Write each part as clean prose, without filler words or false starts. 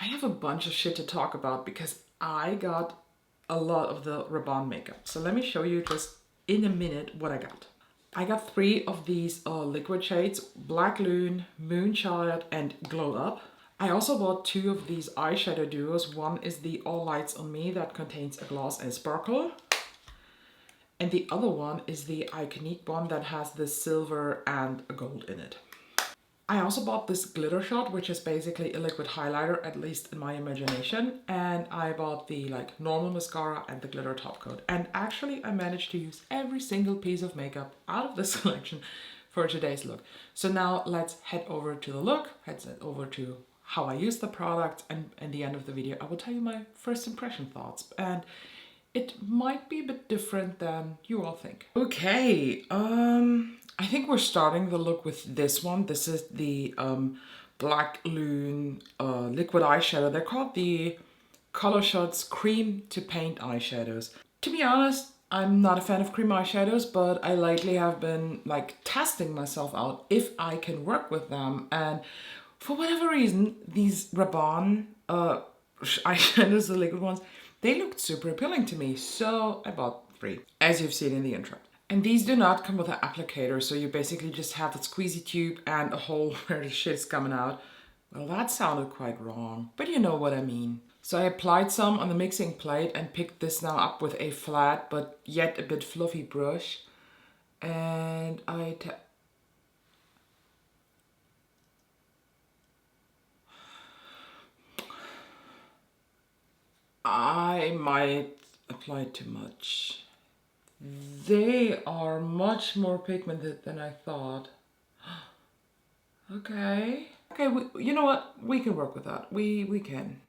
I have a bunch of shit to talk about because I got a lot of the Rabon makeup. So let me show you just in a minute what I got. I got 3 of these liquid shades, Black Loon, Moonchild, and Glow Up. I also bought 2 of these eyeshadow duos. One is the All Lights on Me that contains a gloss and sparkle. And the other one is the Iconique one that has the silver and a gold in it. I also bought this glitter shot, which is basically a liquid highlighter, at least in my imagination. And I bought the normal mascara and the glitter top coat. And actually I managed to use every single piece of makeup out of this collection for today's look. So now let's head over to the look, head over to how I use the product, and at the end of the video I will tell you my first impression thoughts. And it might be a bit different than you all think. Okay, I think we're starting the look with this one. This is the Black Loon liquid eyeshadow. They're called the Color Shots Cream to Paint eyeshadows. To be honest, I'm not a fan of cream eyeshadows, but I lately have been testing myself out if I can work with them. And for whatever reason, these Rabon eyeshadows, the liquid ones, they looked super appealing to me, so I bought 3, as you've seen in the intro. And these do not come with an applicator, so you basically just have the squeezy tube and a hole where the shit's coming out. Well, that sounded quite wrong, but you know what I mean. So I applied some on the mixing plate and picked this now up with a flat but yet a bit fluffy brush. And I might apply too much. They are much more pigmented than I thought. Okay. Okay, you know what? We can work with that. We can.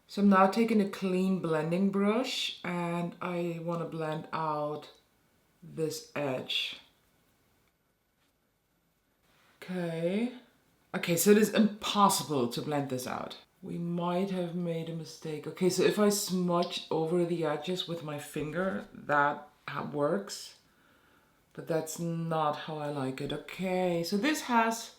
So I'm now taking a clean blending brush and I want to blend out this edge. Okay. Okay, so it is impossible to blend this out. We might have made a mistake. Okay, so if I smudge over the edges with my finger, that works. But that's not how I like it. Okay, so this has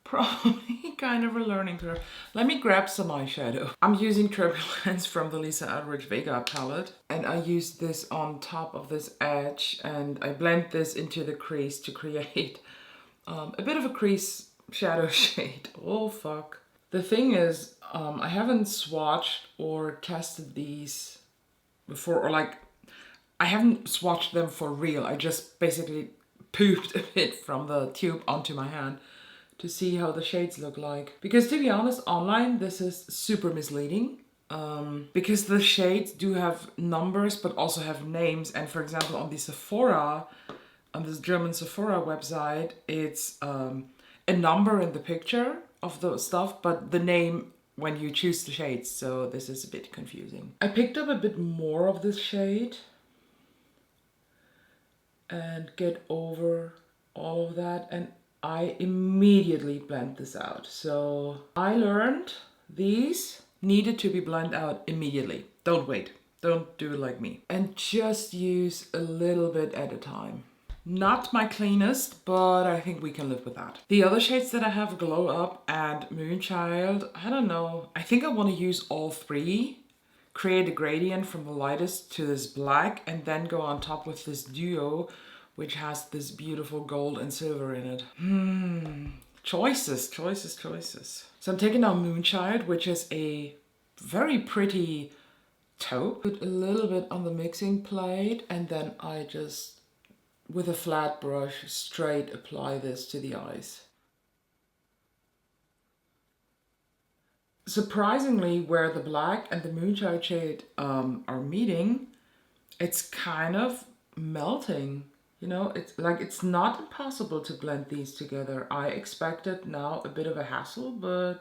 probably kind of a learning curve. Let me grab some eyeshadow. I'm using Turbulence from the Lisa Eldridge Vega palette. And I use this on top of this edge. And I blend this into the crease to create a bit of a crease shadow shade. Oh, fuck. The thing is, I haven't swatched or tested these before, or I haven't swatched them for real. I just basically pooped a bit from the tube onto my hand to see how the shades look like. Because to be honest, online this is super misleading. Because the shades do have numbers but also have names. And for example, on the Sephora, on this German Sephora website, it's a number in the picture of the stuff, but the name when you choose the shades, so this is a bit confusing. I picked up a bit more of this shade and get over all of that, and I immediately blend this out. So I learned these needed to be blended out immediately. Don't wait, don't do it like me. And just use a little bit at a time. Not my cleanest, but I think we can live with that. The other shades that I have, Glow Up and Moonchild, I don't know. I think I want to use all 3, create a gradient from the lightest to this black, and then go on top with this duo, which has this beautiful gold and silver in it. Choices, choices, choices. So I'm taking now Moonchild, which is a very pretty taupe. Put a little bit on the mixing plate, and then I just, with a flat brush, straight apply this to the eyes. Surprisingly, where the black and the Moonchild shade are meeting, it's kind of melting. You know, it's not impossible to blend these together. I expected now a bit of a hassle, but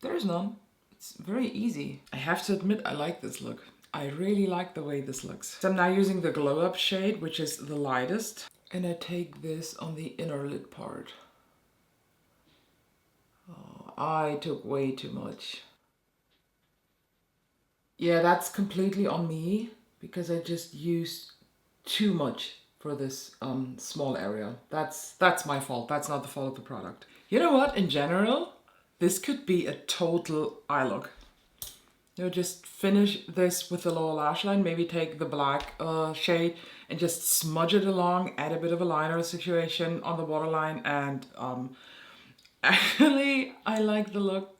there's none. It's very easy. I have to admit, I like this look. I really like the way this looks. So I'm now using the Glow Up shade, which is the lightest. And I take this on the inner lid part. Oh, I took way too much. Yeah, that's completely on me because I just used too much for this small area. That's my fault. That's not the fault of the product. You know what? In general, this could be a total eye look. You know, just finish this with the lower lash line. Maybe take the black shade and just smudge it along. Add a bit of a liner situation on the waterline. And actually, I like the look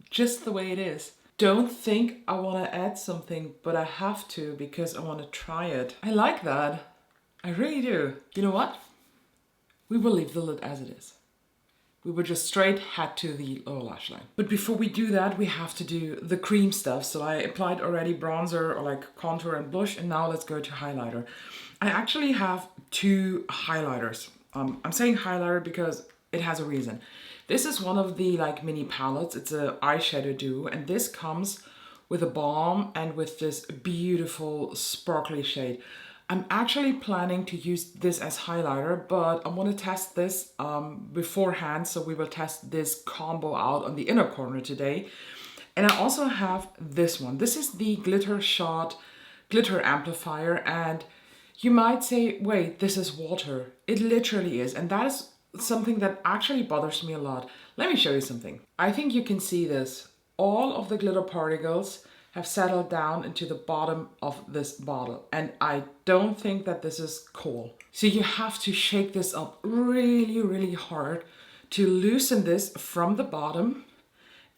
just the way it is. Don't think I want to add something, but I have to because I want to try it. I like that. I really do. You know what? We will leave the lid as it is. We will just straight head to the lower lash line. But before we do that, we have to do the cream stuff. So I applied already bronzer or like contour and blush, and now let's go to highlighter. I actually have two highlighters. I'm saying highlighter because it has a reason. This is one of the like mini palettes. It's a Eyeshadow Duo, and this comes with a balm and with this beautiful sparkly shade. I'm actually planning to use this as highlighter, but I want to test this beforehand. So we will test this combo out on the inner corner today. And I also have this one. This is the Glitter Shot Glitter Amplifier. And you might say, wait, this is water. It literally is. And that is something that actually bothers me a lot. Let me show you something. I think you can see this. All of the glitter particles have settled down into the bottom of this bottle. And I don't think that this is cool. So you have to shake this up really, really hard to loosen this from the bottom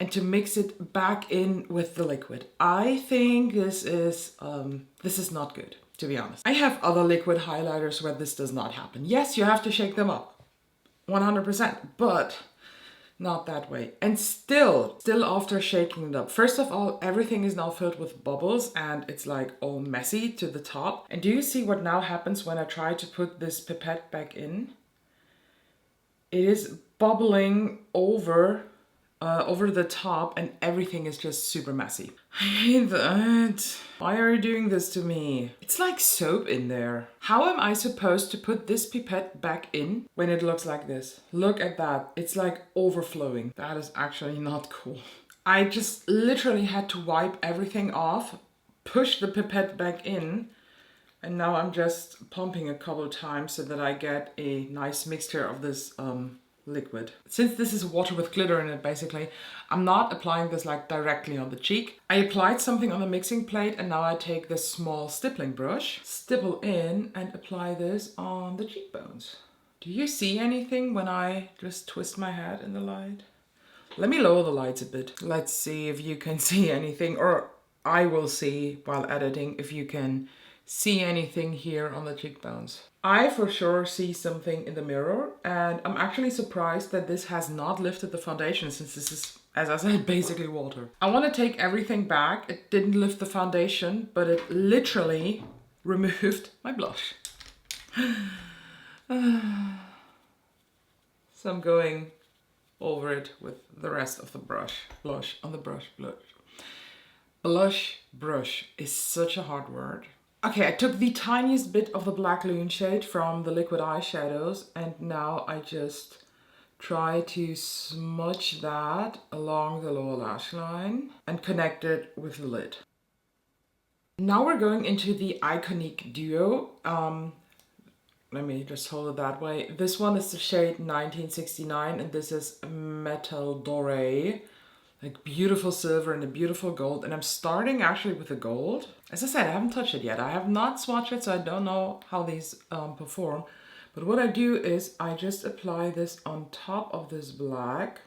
and to mix it back in with the liquid. I think this is not good, to be honest. I have other liquid highlighters where this does not happen. Yes, you have to shake them up, 100%, but not that way. And still after shaking it up, first of all, everything is now filled with bubbles and it's like all messy to the top. And do you see what now happens when I try to put this pipette back in? It is bubbling over the top and everything is just super messy. I hate that. Why are you doing this to me? It's like soap in there. How am I supposed to put this pipette back in when it looks like this? Look at that. It's like overflowing. That is actually not cool. I just literally had to wipe everything off, push the pipette back in, and now I'm just pumping a couple times so that I get a nice mixture of this liquid. Since this is water with glitter in it, basically, I'm not applying this like directly on the cheek. I applied something on the mixing plate and now I take this small stippling brush, stipple in and apply this on the cheekbones. Do you see anything when I just twist my head in the light? Let me lower the lights a bit. Let's see if you can see anything, or I will see while editing if you can see anything here on the cheekbones. I for sure see something in the mirror, and I'm actually surprised that this has not lifted the foundation since this is, as I said, basically water. I want to take everything back. It didn't lift the foundation, but it literally removed my blush. So I'm going over it with the rest of the brush. Blush on the brush, blush. Blush, brush is such a hard word. Okay, I took the tiniest bit of the black loon shade from the liquid eyeshadows and now I just try to smudge that along the lower lash line and connect it with the lid. Now we're going into the Iconic Duo. Let me just hold it that way. This one is the shade 1969 and this is Metal Doré. Like beautiful silver and a beautiful gold. And I'm starting actually with the gold. As I said, I haven't touched it yet. I have not swatched it, so I don't know how these perform. But what I do is I just apply this on top of this black.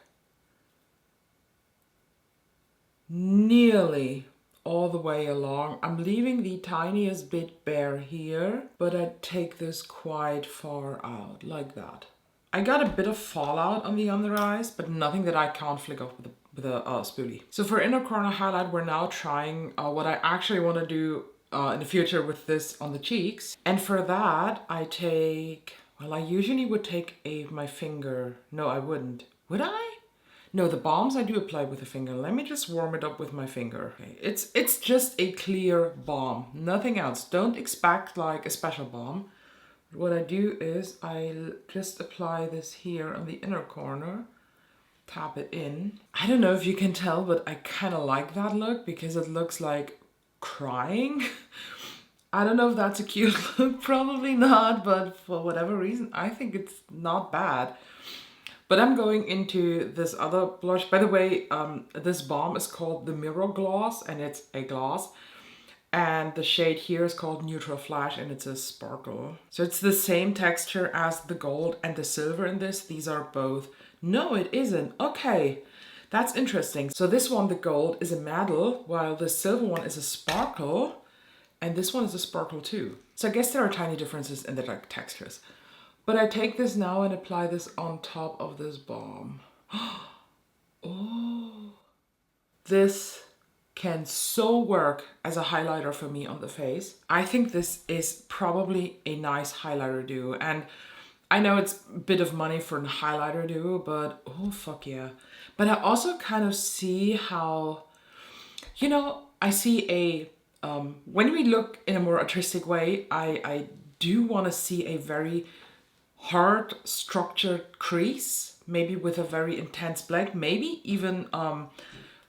Nearly all the way along. I'm leaving the tiniest bit bare here, but I take this quite far out, like that. I got a bit of fallout on the under eyes, but nothing that I can't flick off with a spoolie. So for inner corner highlight, we're now trying what I actually want to do in the future with this on the cheeks. And for that, I take, well, I usually would take my finger. No, I wouldn't. Would I? No, the balms I do apply with a finger. Let me just warm it up with my finger. Okay. It's just a clear balm, nothing else. Don't expect like a special balm. What I do is I just apply this here on the inner corner, tap it in. I don't know if you can tell, but I kind of like that look because it looks like crying. I don't know if that's a cute look, probably not, but for whatever reason, I think it's not bad. But I'm going into this other blush. By the way, this balm is called the Mirror Gloss, and it's a gloss. And the shade here is called Neutral Flash, and it's a sparkle. So it's the same texture as the gold and the silver in this. These are both. No, it isn't. Okay, that's interesting. So this one, the gold, is a metal, while the silver one is a sparkle. And this one is a sparkle too. So I guess there are tiny differences in the like textures. But I take this now and apply this on top of this balm. Oh, this can so work as a highlighter for me on the face. I think this is probably a nice highlighter duo. And I know it's a bit of money for a highlighter duo, but oh fuck yeah. But I also kind of see how, you know, I see a, when we look in a more artistic way, I do want to see a very hard structured crease, maybe with a very intense black, maybe even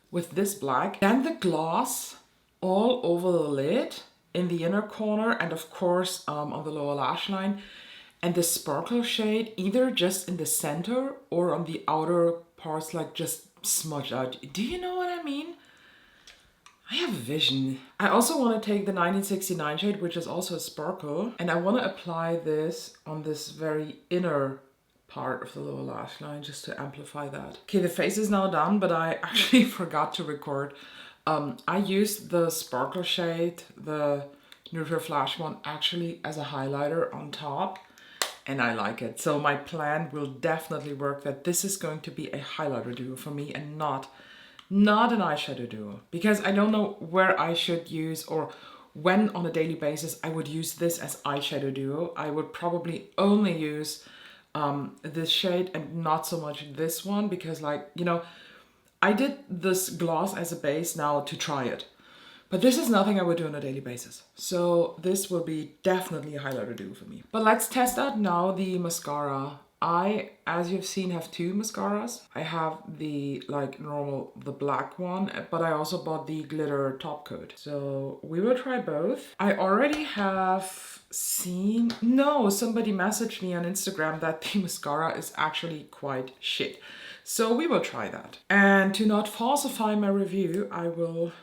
with this black. Then the gloss all over the lid in the inner corner, and of course on the lower lash line. And the sparkle shade either just in the center or on the outer parts, like just smudged out. Do you know what I mean? I have vision. I also want to take the 1969 shade, which is also a sparkle, and I want to apply this on this very inner part of the lower lash line just to amplify that. Okay, the face is now done, but I actually forgot to record. I used the sparkle shade, the Neutral Flash one, actually as a highlighter on top, and I like it. So my plan will definitely work that this is going to be a highlighter duo for me and not an eyeshadow duo, because I don't know where I should use or when on a daily basis I would use this as eyeshadow duo. I would probably only use this shade and not so much this one, because like, you know, I did this gloss as a base now to try it, but this is nothing I would do on a daily basis. So this will be definitely a highlighter duo for me. But let's test out now the mascara. I, as you've seen, have two mascaras. I have the like normal, the black one, but I also bought the glitter top coat. So we will try both. I already have seen, no, somebody messaged me on Instagram that the mascara is actually quite shit. So we will try that. And to not falsify my review, I will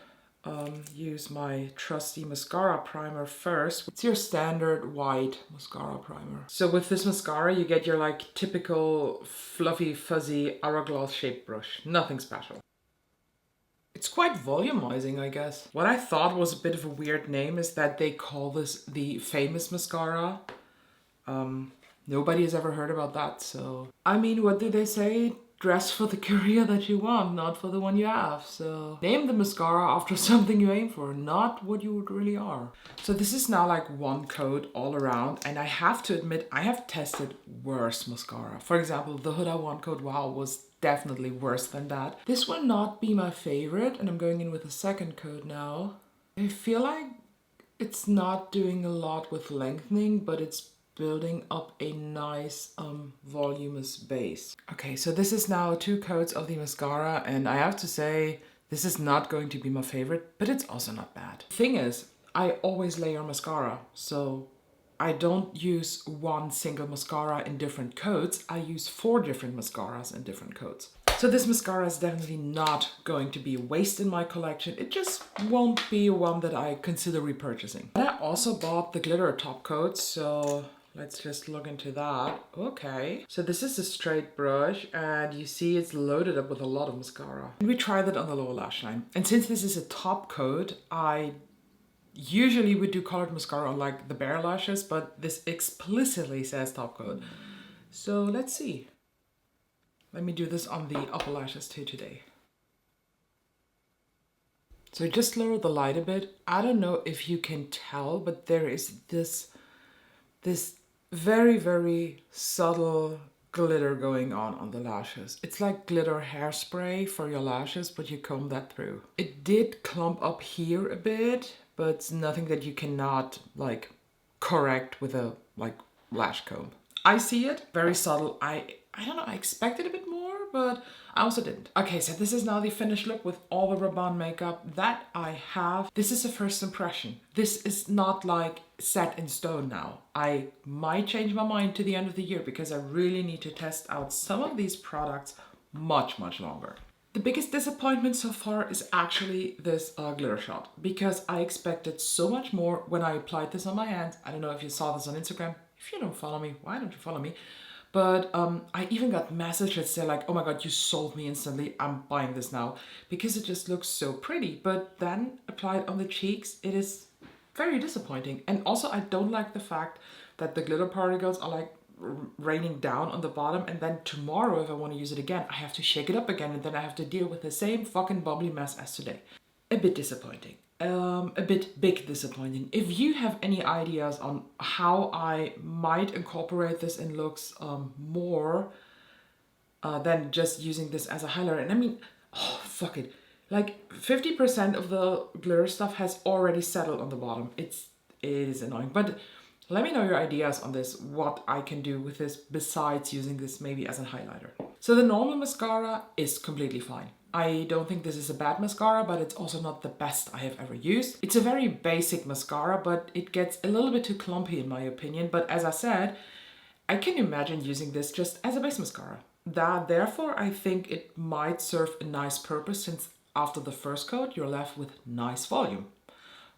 use my trusty mascara primer first. It's your standard white mascara primer. So with this mascara you get your like typical fluffy fuzzy hourglass shaped brush. Nothing special. It's quite volumizing, I guess. What I thought was a bit of a weird name is that they call this the famous mascara. Nobody has ever heard about that, so I mean, what do they say? Dress for the career that you want, not for the one you have. So name the mascara after something you aim for, not what you really are. So this is now like one coat all around, and I have to admit I have tested worse mascara. For example, the Huda One Coat Wow was definitely worse than that. This will not be my favorite, and I'm going in with a second coat now. I feel like it's not doing a lot with lengthening, but it's building up a nice voluminous base. Okay, so this is now two coats of the mascara, and I have to say this is not going to be my favorite, but it's also not bad. The thing is, I always layer mascara, so I don't use one single mascara in different coats. I use 4 different mascaras in different coats. So this mascara is definitely not going to be a waste in my collection. It just won't be one that I consider repurchasing. And I also bought the glitter top coat, so let's just look into that. Okay, so this is a straight brush, and you see it's loaded up with a lot of mascara. And we tried that on the lower lash line. And since this is a top coat, I usually would do colored mascara on like the bare lashes, but this explicitly says top coat. So let's see. Let me do this on the upper lashes too today. So just lower the light a bit. I don't know if you can tell, but there is this very, very subtle glitter going on the lashes. It's like glitter hairspray for your lashes, but you comb that through. It did clump up here a bit, but it's nothing that you cannot like correct with a like lash comb. I see it, very subtle. I don't know, I expected a bit more, but I also didn't. Okay, so this is now the finished look with all the Rabon makeup that I have. This is a first impression. This is not like set in stone now. I might change my mind to the end of the year because I really need to test out some of these products much longer. The biggest disappointment so far is actually this glitter shot, because I expected so much more when I applied this on my hands. I don't know if you saw this on Instagram. If you don't follow me, why don't you follow me? But I even got messages that say like, oh my god, you sold me instantly, I'm buying this now, because it just looks so pretty. But then applied on the cheeks, it is very disappointing. And also I don't like the fact that the glitter particles are like raining down on the bottom, and then tomorrow if I want to use it again I have to shake it up again, and then I have to deal with the same fucking bubbly mess as today. A bit disappointing. A bit big disappointing. If you have any ideas on how I might incorporate this in looks more than just using this as a highlighter, and I mean, oh fuck it, like 50% of the glitter stuff has already settled on the bottom. It is annoying, but let me know your ideas on this, what I can do with this besides using this maybe as a highlighter. So the normal mascara is completely fine. I don't think this is a bad mascara, but it's also not the best I have ever used. It's a very basic mascara, but it gets a little bit too clumpy in my opinion. But as I said, I can imagine using this just as a base mascara. Therefore, I think it might serve a nice purpose, since after the first coat, you're left with nice volume.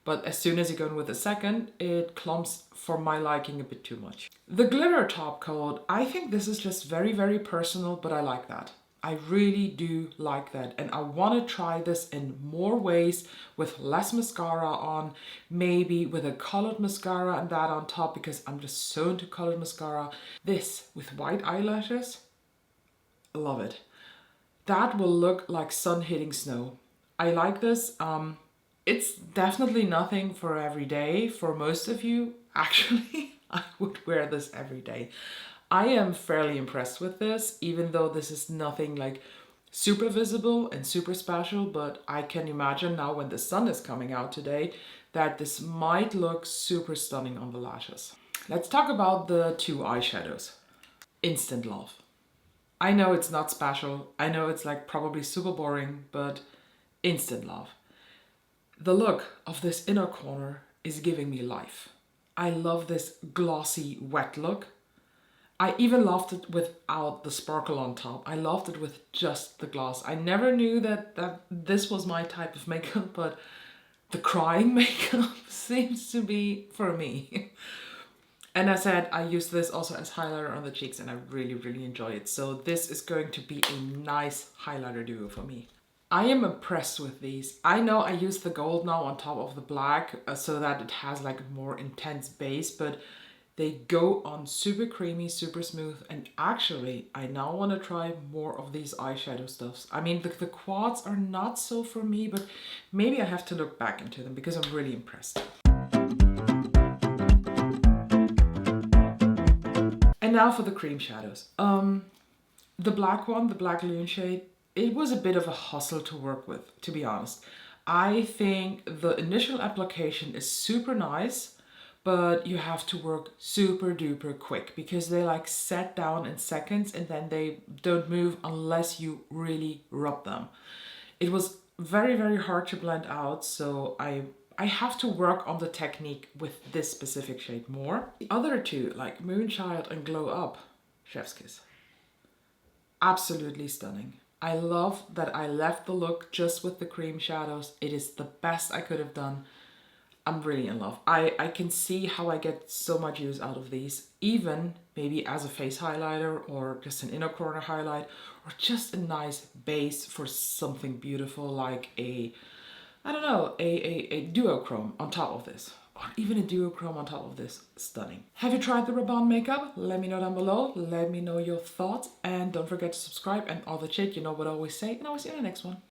But as soon as you go in with the second, it clumps for my liking a bit too much. The glitter top coat, I think this is just very personal, but I like that. I really do like that, and I want to try this in more ways with less mascara on, maybe with a colored mascara and that on top, because I'm just so into colored mascara. This with white eyelashes, I love it. That will look like sun hitting snow. I like this. It's definitely nothing for every day. For most of you, actually, I would wear this every day. I am fairly impressed with this, even though this is nothing like super visible and super special, but I can imagine now when the sun is coming out today that this might look super stunning on the lashes. Let's talk about the two eyeshadows. Instant love. I know it's not special. I know it's like probably super boring, but instant love. The look of this inner corner is giving me life. I love this glossy, wet look. I even loved it without the sparkle on top. I loved it with just the gloss. I never knew that this was my type of makeup, but the crying makeup seems to be for me. And as I said, I use this also as highlighter on the cheeks, and I really enjoy it. So this is going to be a nice highlighter duo for me. I am impressed with these. I know I use the gold now on top of the black so that it has like a more intense base, but they go on super creamy, super smooth, and actually I now want to try more of these eyeshadow stuffs. I mean, the quads are not so for me, but maybe I have to look back into them because I'm really impressed. And now for the cream shadows. The black one, the black Loon shade, it was a bit of a hustle to work with, to be honest. I think the initial application is super nice, but you have to work super duper quick because they like set down in seconds and then they don't move unless you really rub them. It was very hard to blend out, so I have to work on the technique with this specific shade more. The other two, like Moonchild and Glow Up, chef's kiss. Absolutely stunning. I love that I left the look just with the cream shadows. It is the best I could have done. I'm really in love. I can see how I get so much use out of these, even maybe as a face highlighter or just an inner corner highlight, or just a nice base for something beautiful like a, I don't know, a duochrome on top of this. Or even a duochrome on top of this. Stunning. Have you tried the Rabon makeup? Let me know down below. Let me know your thoughts. And don't forget to subscribe and all the shit. You know what I always say. And I will see you in the next one.